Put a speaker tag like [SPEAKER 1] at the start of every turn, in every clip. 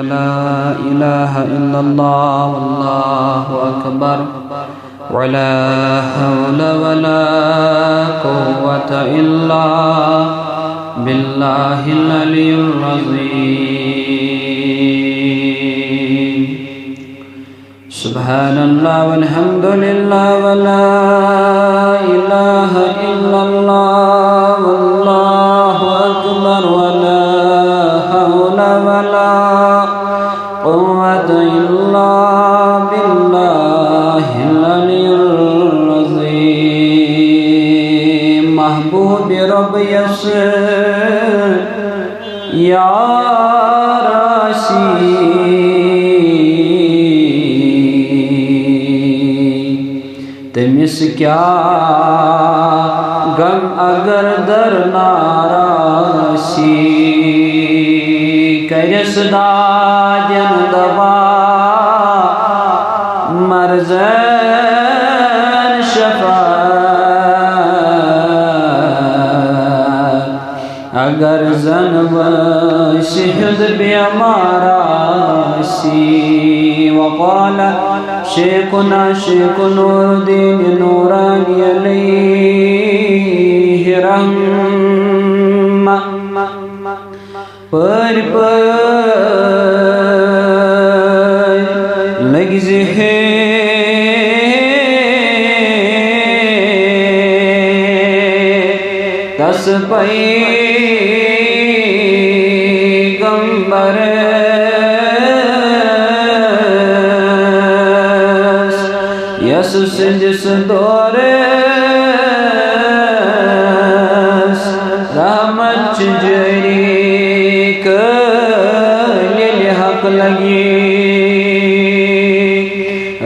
[SPEAKER 1] वला इलाहा इल्लल्लाह वल्लाहु अकबर वला हौला वला कुव्वता इल्ला बिल्लाहिल अलिय्यिल अज़ीम। सुब्हानल्लाह वल्हम्दुलिल्लाह वला इलाहा इल्लल्लाह वल्लाहु अकबर वला हौला वला कुव्वता इल्ला बिल्लाहिल अलिय्यिल अज़ीम। महबूब रब यस्र या राशी तमिस क्या गम अगर दर नारासी करस दाजन दवा मर्ज़न शफ़ाअत अगर ज़न्ब सिहद बेमारासी वक़ाल शेखुना शेख नूरुद्दीन नूरानी अलैहि रहमा पर लगिज़ है तस पैगंबर जिस दौरे रहमत जरी कलिल हक लगी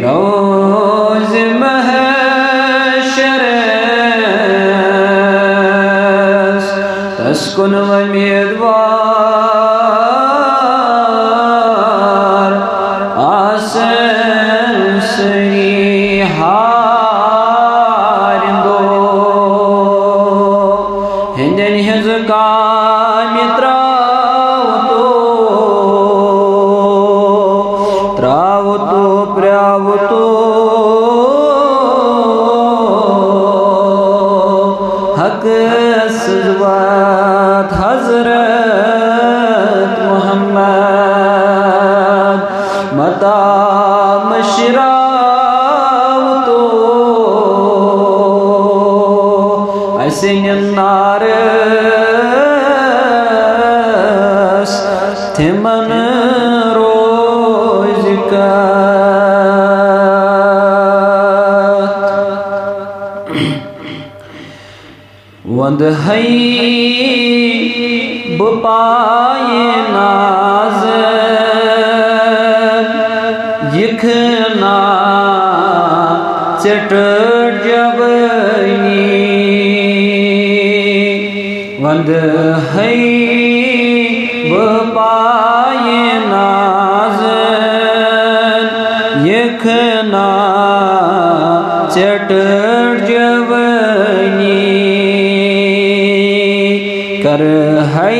[SPEAKER 1] रोज महशर तस्कुन उम्मीदवार आसन सरी हज़रत मोहम्मद मता मशराव तो ऐसे नारस थिमन रोज का वंद है बुपाए नाज यखना चट जबनी वंद है बुपाए नाज यखना चट जबनी कर है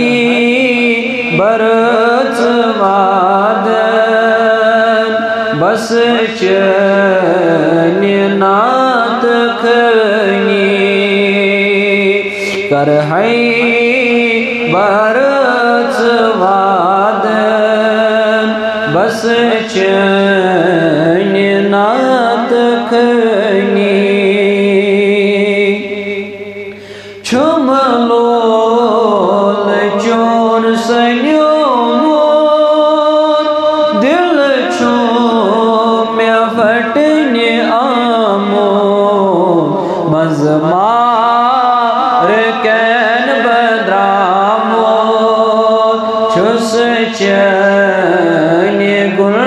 [SPEAKER 1] बरत वादन बस चनात खनी कर है बरत वादन बस चनात खनी छुमलो दिल छो मैं फटने आमो मज़मार कैन बदरामो छुस चैन गुल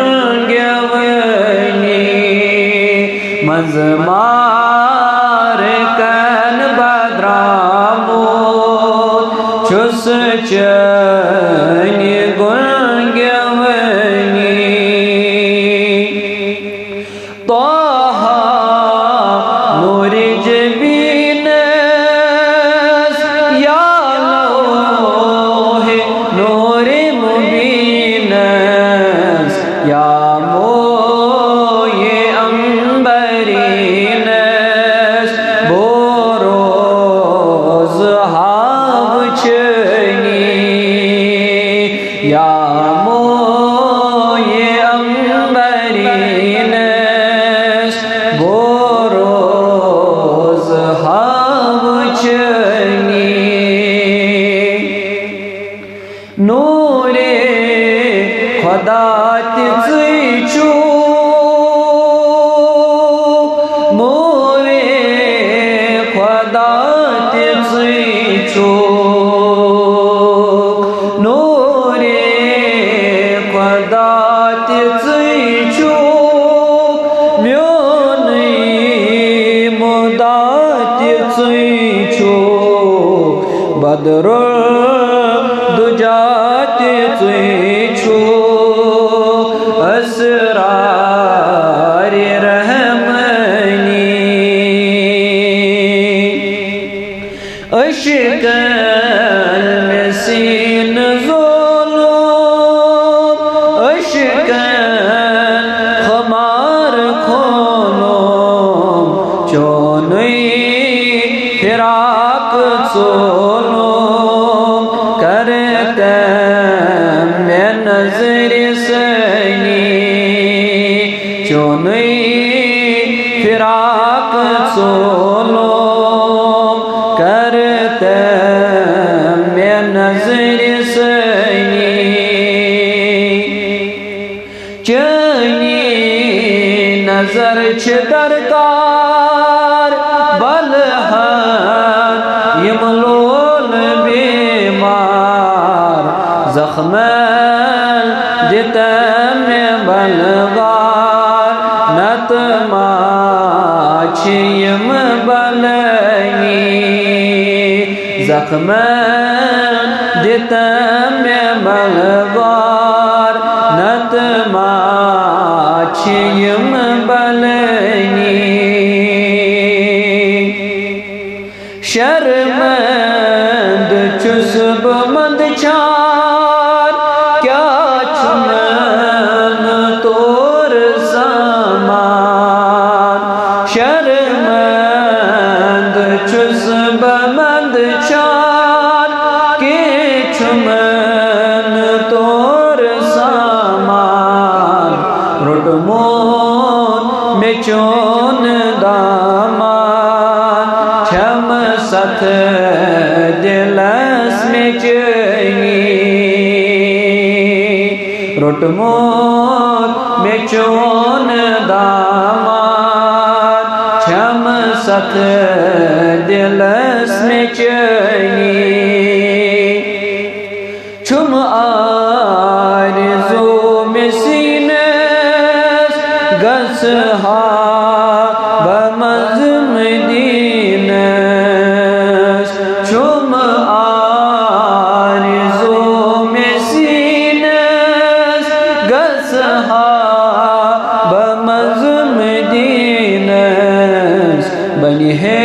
[SPEAKER 1] गवनी मज़मार कैन बदरामो छुस चैन गुल या लो है नूर मुबीन बदरो दुजाति तुझो असरार रहमनी अशकल में सीन ज़ोलो अशकल खमार खोलो चोनुई फिराक सोलो करते मैं नजर सनी चोनुई फिराक सोलो करते मैं नजर सनी चनी नजर छ दरकार बलहन यमलोल बीमार जख्मल जिते में बलगार नतमा छियम बलनी जख्मल जिते में बलगार नतमा छियम बलनी शर्मंद चुस्ब मंद चार क्या चुनन तोर समान शर्मंद चुस्ब मंद चार के चुमन तोर समान रुटमोन में चोन दामान छम सथ दिलस में चनी रुटमोन में चोन दामान छम सथ दिलस में चनी छुम आरज़ू में सीनस गसहा बमज़म दीनस छुम आरज़ू में सीनस गसहा बमज़म दीनस बनी है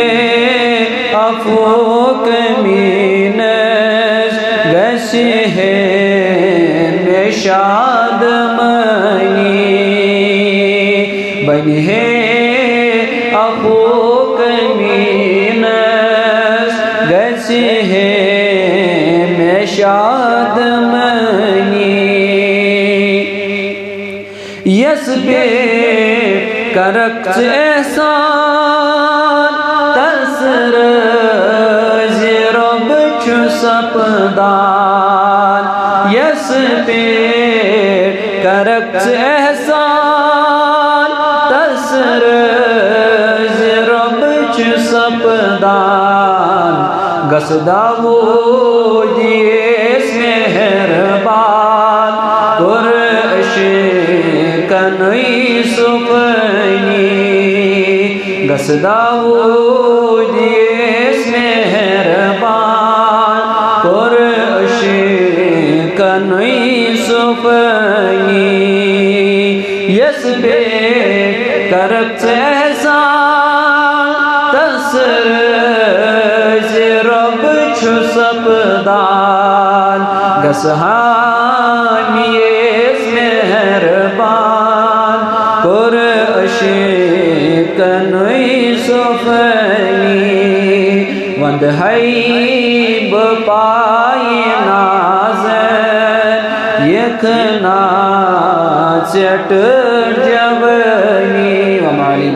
[SPEAKER 1] अफूक मीनस गसी है निशाद मनी बनी है अफूक मीनस गसी है निशाद मनी यस बे करक एहसान तसर ज़िरब छु सपदान यस पे करक एहसान तसर ज़िरब छु सपदान गसदावो दिएस मेहरबान कुरश कनुई सुफनी गसदावो दिएस मेहरबान कुरश कनुई सुफनी यस पे करक एहसान तसर ज़िरब छु सपदान गसहानियस मेहरबान कुरश कनुई सुफनी वंद हई बपाई नाज़न यखना चट जवनी वमाली